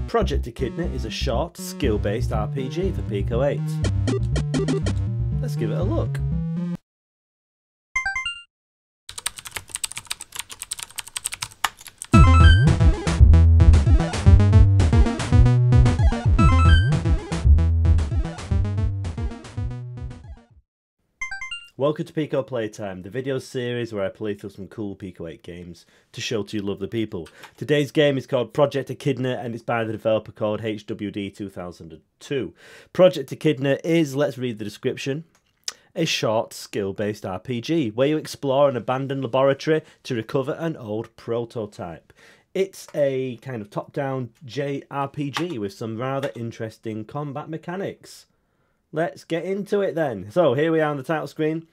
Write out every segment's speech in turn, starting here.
Project Echidna is a short, skill-based RPG for Pico 8. Let's give it a look. Welcome to Pico Playtime, the video series where I play through some cool Pico 8 games to show to you lovely people. Today's game is called Project Echidna and it's by the developer called HWD 2002. Project Echidna is, let's read the description, a short skill-based RPG where you explore an abandoned laboratory to recover an old prototype. It's a kind of top-down JRPG with some rather interesting combat mechanics. Let's get into it then. So here we are on the title screen.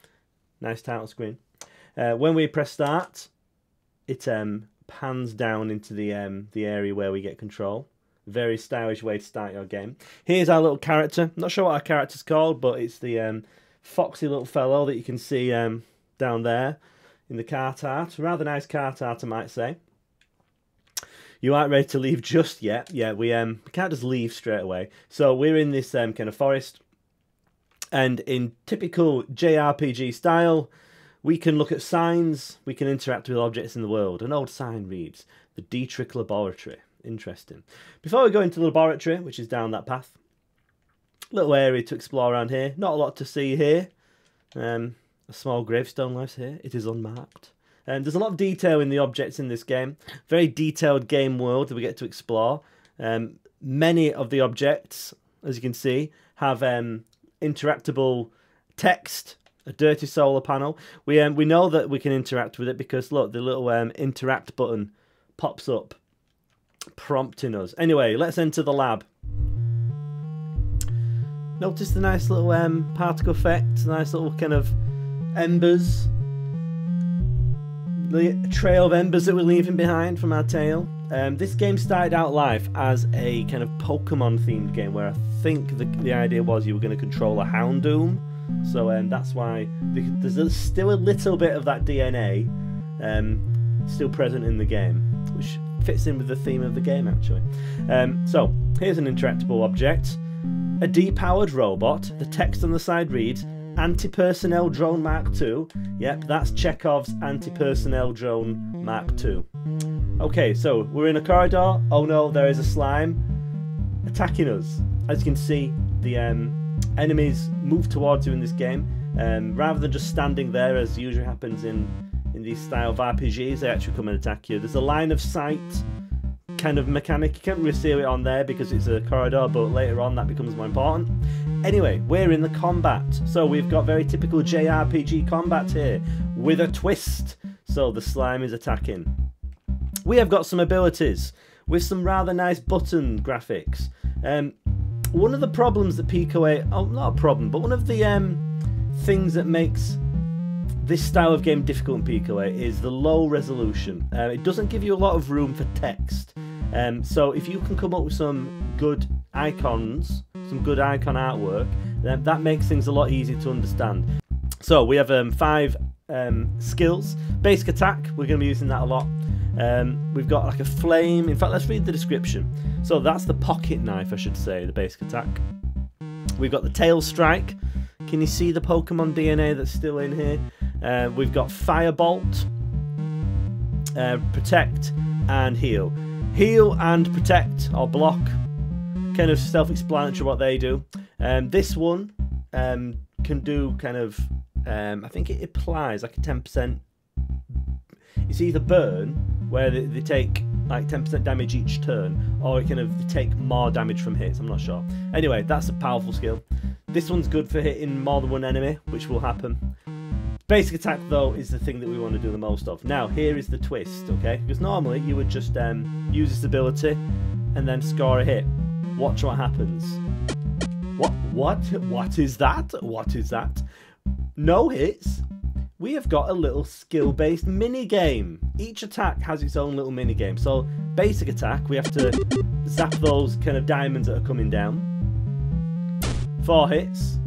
Nice title screen. When we press start, it pans down into the area where we get control. Very stylish way to start your game. Here's our little character. Not sure what our character's called, but it's the foxy little fellow that you can see down there in the cart art. Rather nice cart art, I might say. You aren't ready to leave just yet. Yeah, we can't just leave straight away. So we're in this kind of forest. And in typical JRPG style, we can look at signs, we can interact with objects in the world. An old sign reads, the Dietrich Laboratory. Interesting. Before we go into the laboratory, which is down that path, little area to explore around here. Not a lot to see here. A small gravestone lies here. It is unmarked. There's a lot of detail in the objects in this game. Very detailed game world that we get to explore. Many of the objects, as you can see, have interactable text, a dirty solar panel. We know that we can interact with it because look, the little interact button pops up, prompting us. Anyway, let's enter the lab. Notice the nice little particle effect, nice little kind of embers, the trail of embers that we're leaving behind from our tail. This game started out life as a kind of Pokemon themed game where I think the idea was you were going to control a Houndoom. So that's why there's still a little bit of that DNA still present in the game, which fits in with the theme of the game actually. So here's an interactable object. A depowered robot. The text on the side reads, Anti-Personnel Drone Mark II. Yep, that's Chekhov's Anti-Personnel Drone Mark II. Okay, so we're in a corridor. Oh no, there is a slime attacking us. As you can see, the enemies move towards you in this game. Rather than just standing there, as usually happens in these style of RPGs, they actually come and attack you. There's a line of sight kind of mechanic. You can't really see it on there because it's a corridor, but later on that becomes more important. Anyway, we're in the combat. So we've got very typical JRPG combat here with a twist. So the slime is attacking. We have got some abilities with some rather nice button graphics. One of the problems that Pico 8, oh not a problem, but one of the things that makes this style of game difficult in Pico 8 is the low resolution. It doesn't give you a lot of room for text. So if you can come up with some good icons, some good icon artwork, then that makes things a lot easier to understand. So we have 5 skills. Basic attack, we're going to be using that a lot. We've got like a flame. In fact, let's read the description. So that's the pocket knife, I should say, the basic attack. We've got the tail strike. Can you see the Pokemon DNA that's still in here? We've got firebolt, protect, and heal. Heal and protect, or block, kind of self-explanatory what they do. This one can do kind of, I think it applies like a 10%. It's either burn, where they take like 10% damage each turn, or it kind of take more damage from hits, I'm not sure. Anyway, that's a powerful skill. This one's good for hitting more than one enemy, which will happen. Basic attack, though, is the thing that we want to do the most of. Now, here is the twist, okay? Because normally you would just use this ability and then score a hit. Watch what happens. What is that? What is that? No hits. We have got a little skill-based mini-game. Each attack has its own little mini-game. So, basic attack, we have to zap those kind of diamonds that are coming down. 4 hits.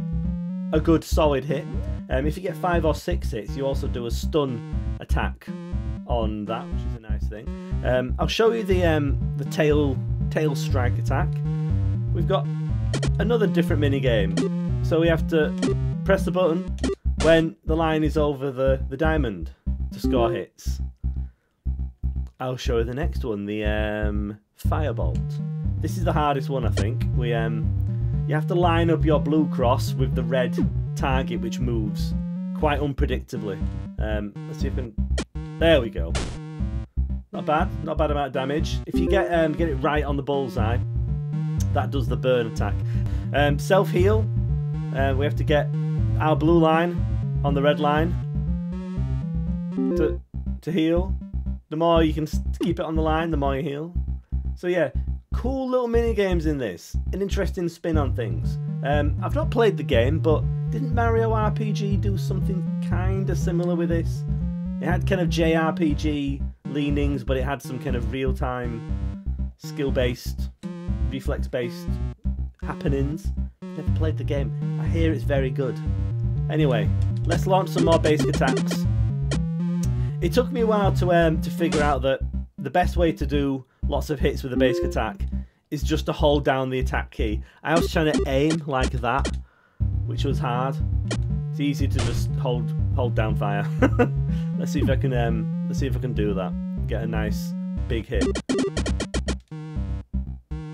A good solid hit. If you get 5 or 6 hits, you also do a stun attack on that, which is a nice thing. I'll show you the tail tail strike attack. We've got another different mini game. So we have to press the button when the line is over the diamond to score hits. I'll show you the next one, the firebolt. This is the hardest one, I think. You have to line up your blue cross with the red target, which moves quite unpredictably. Let's see if I can... There we go. Not bad amount of damage. If you get it right on the bullseye, that does the burn attack. Self-heal. We have to get our blue line on the red line to heal. The more you can keep it on the line, the more you heal. So yeah, cool little mini games in this. An interesting spin on things. I've not played the game, but didn't Mario RPG do something kind of similar with this? It had kind of JRPG leanings, but it had some kind of real-time, skill-based, reflex-based happenings. Never played the game. I hear it's very good. Anyway, let's launch some more basic attacks. It took me a while to figure out that the best way to do lots of hits with a basic attack is just to hold down the attack key. I was trying to aim like that, which was hard. It's easy to just hold down fire. Let's see if I can do that. Get a nice big hit.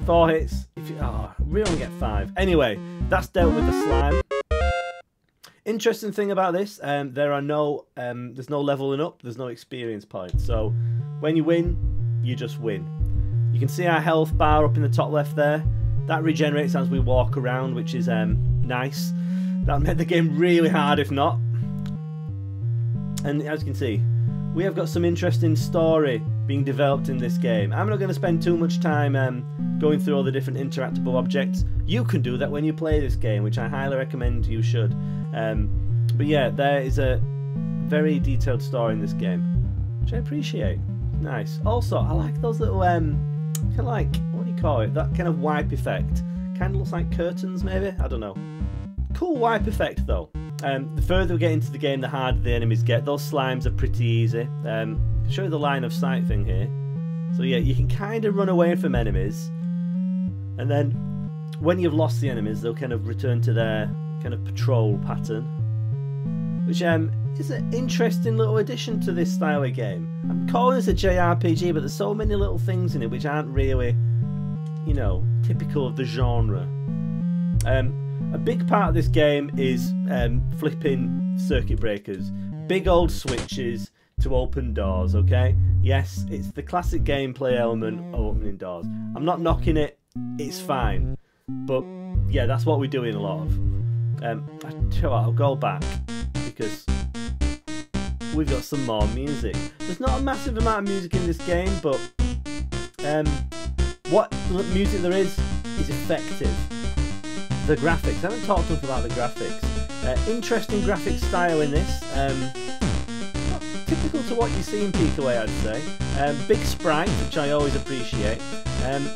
4 hits. We only get 5. Anyway, that's dealt with the slime. Interesting thing about this, there's no leveling up. There's no experience points. So when you win, you just win. You can see our health bar up in the top left there. That regenerates as we walk around, which is nice. That'll make the game really hard if not. And as you can see, we have got some interesting story being developed in this game. I'm not going to spend too much time going through all the different interactable objects. You can do that when you play this game, which I highly recommend you should. But yeah, there is a very detailed story in this game, which I appreciate. Nice. Also, I like those little, kind of like, what do you call it? That kind of wipe effect. Kind of looks like curtains, maybe? I don't know. Cool wipe effect, though. The further we get into the game, the harder the enemies get. Those slimes are pretty easy. I'll show you the line of sight thing here. So yeah, you can kind of run away from enemies. And then, when you've lost the enemies, they'll kind of return to their kind of patrol pattern. Which is an interesting little addition to this style of game. I'm calling this a JRPG, but there's so many little things in it which aren't really, you know, typical of the genre. A big part of this game is flipping circuit breakers. Big old switches to open doors, okay? Yes, it's the classic gameplay element of opening doors. I'm not knocking it, it's fine. But yeah, that's what we do in a lot of. I'll go back because we've got some more music. There's not a massive amount of music in this game, but what music there is effective. The graphics, I haven't talked enough about the graphics. Interesting graphic style in this. Not typical to what you see in Pico, I'd say. Big sprites, which I always appreciate.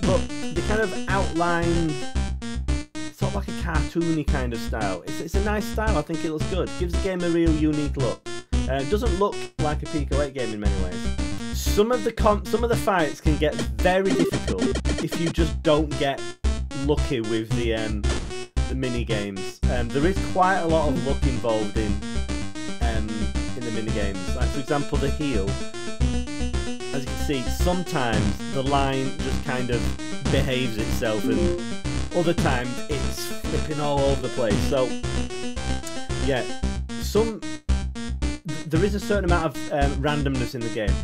But the kind of outlined, sort of like a cartoony kind of style. It's a nice style, I think it looks good. Gives the game a real unique look. It doesn't look like a Pico 8 game in many ways. Some of the fights can get very difficult if you just don't get lucky with the mini games. There is quite a lot of luck involved in the mini games. Like for example, the heal. As you can see, sometimes the line just kind of behaves itself, and other times it's flipping all over the place. So yeah, there is a certain amount of randomness in the game.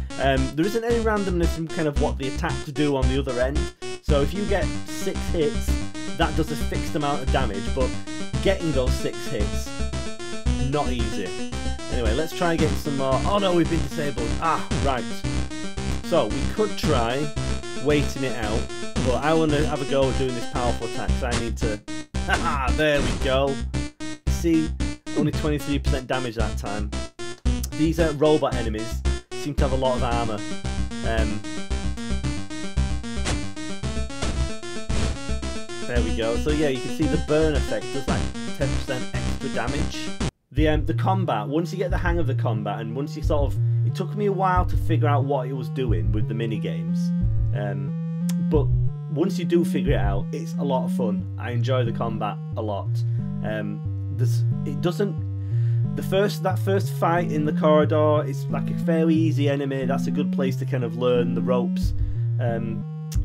There isn't any randomness in kind of what the attacks do on the other end. So if you get 6 hits, that does a fixed amount of damage, but getting those 6 hits, not easy. Anyway, let's try getting some more. Oh no, we've been disabled. Ah, right. So we could try waiting it out, but I want to have a go at doing this powerful attack, so I need to... Haha, there we go. See, only 23% damage that time. These robot enemies seem to have a lot of armour. There we go. So yeah, you can see the burn effect does like 10% extra damage. The combat, once you get the hang of the combat, and once you sort of... It took me a while to figure out what it was doing with the mini games. But once you do figure it out, it's a lot of fun. I enjoy the combat a lot. It doesn't. That first fight in the corridor, it's like a fairly easy enemy. That's a good place to kind of learn the ropes.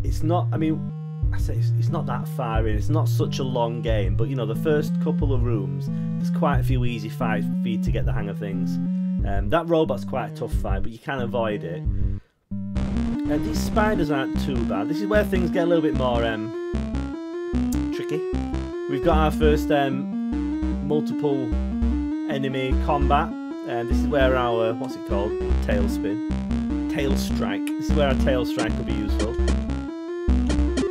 It's not. I mean, I say it's not that far in. It's not such a long game, but you know, the first couple of rooms, there's quite a few easy fights for you to get the hang of things. That robot's quite a tough fight, but you can avoid it. And these spiders aren't too bad. This is where things get a little bit more tricky. We've got our first multiple enemy combat, and this is where our, what's it called? Tail strike. This is where our tail strike will be useful.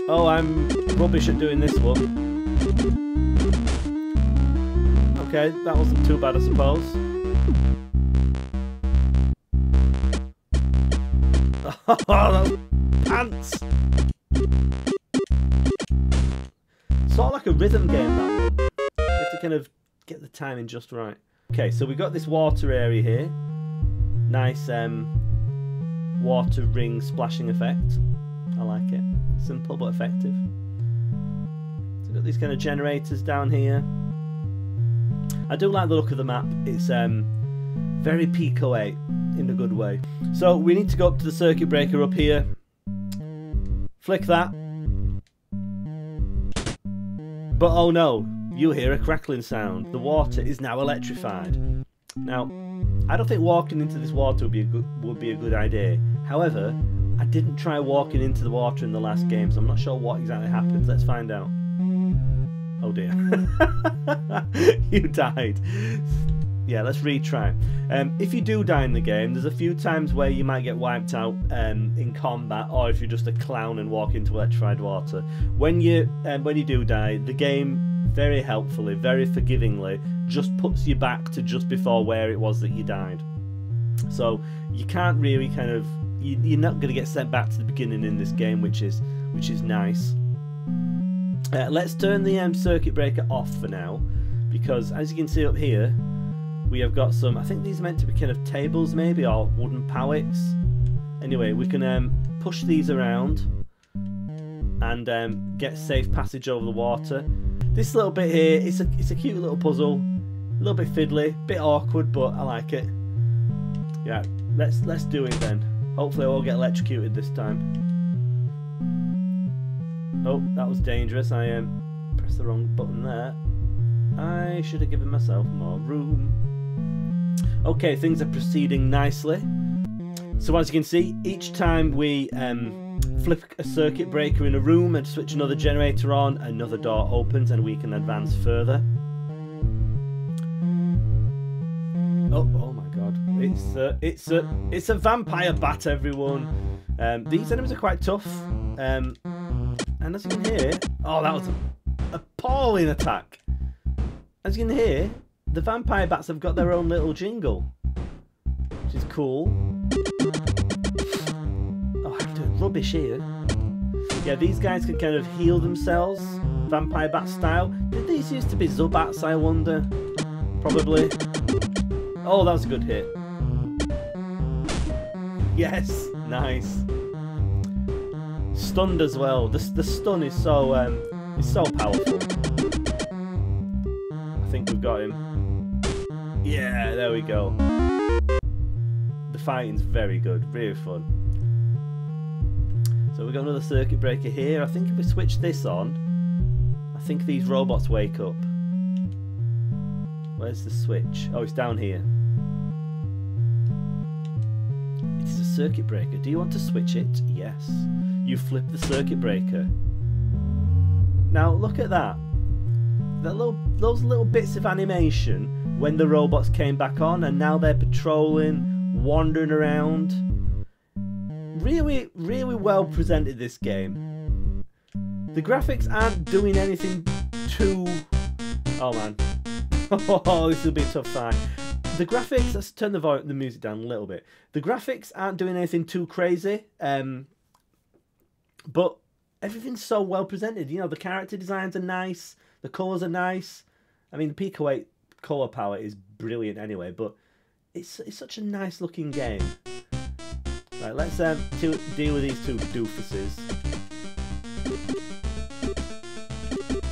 Oh, I'm rubbish at doing this one. Okay, that wasn't too bad, I suppose. Oh, those pants! Sort of like a rhythm game, that one. You have to kind of get the timing just right. Okay, so we've got this water area here. Nice water ring splashing effect. I like it. Simple but effective. So we've got these kind of generators down here. I do like the look of the map. It's very Pico 8 in a good way. So we need to go up to the circuit breaker up here. Flick that. But oh no, you hear a crackling sound. The water is now electrified. Now, I don't think walking into this water would be a good idea. However, I didn't try walking into the water in the last game, so I'm not sure what exactly happens. Let's find out. Oh dear. You died. Yeah, let's retry. If you do die in the game, there's a few times where you might get wiped out in combat, or if you're just a clown and walk into electrified water. When you do die, the game very helpfully, very forgivingly, just puts you back to just before where it was that you died. So you can't really kind of, you're not going to get sent back to the beginning in this game, which is nice. Let's turn the circuit breaker off for now, because as you can see up here, we have got some, I think these are meant to be kind of tables maybe, or wooden pallets. Anyway, we can push these around and get safe passage over the water. This little bit here, it's a cute little puzzle, a little bit fiddly, bit awkward, but I like it. Yeah, let's do it then. Hopefully I won't get electrocuted this time. Oh, that was dangerous. I pressed the wrong button there. I should have given myself more room. Okay, things are proceeding nicely. So as you can see, each time we flip a circuit breaker in a room and switch another generator on, another door opens and we can advance further. Oh my god. It's a vampire bat, everyone. These enemies are quite tough. And as you can hear, oh, that was an appalling attack. As you can hear, the vampire bats have got their own little jingle, which is cool. Oh, I'm doing rubbish here. Yeah, these guys can kind of heal themselves, vampire bat style. Did these used to be Zubats, I wonder? Probably. Oh, that was a good hit. Yes, nice. Stunned as well. The stun is so powerful. I think we've got him. Yeah, there we go. The fighting's very good, really fun. So we've got another circuit breaker here. I think if we switch this on, I think these robots wake up. Where's the switch? Oh, it's down here. It's a circuit breaker. Do you want to switch it? Yes. You flip the circuit breaker. Now look at that. Those little bits of animation when the robots came back on, and now they're patrolling, wandering around. Really, really well presented, this game. The graphics aren't doing anything too... Oh man. Oh, this will be a tough fight. The graphics, let's turn the music down a little bit. The graphics aren't doing anything too crazy, but everything's so well presented. You know, the character designs are nice, the colours are nice. I mean, the Pico 8 colour palette is brilliant anyway, but it's such a nice looking game. Right, let's deal with these two doofuses.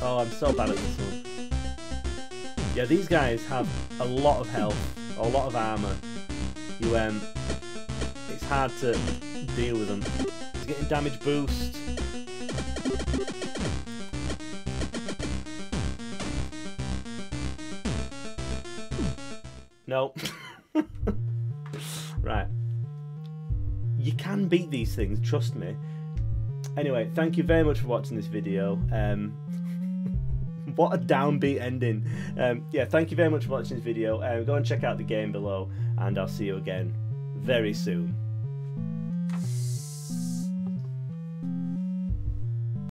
Oh, I'm so bad at this one. Yeah, these guys have a lot of health, a lot of armor. You it's hard to deal with them. He's getting damage boost. No. Right. You can beat these things, trust me. Anyway, thank you very much for watching this video. What a downbeat ending. Yeah, thank you very much for watching this video. Go and check out the game below, and I'll see you again very soon.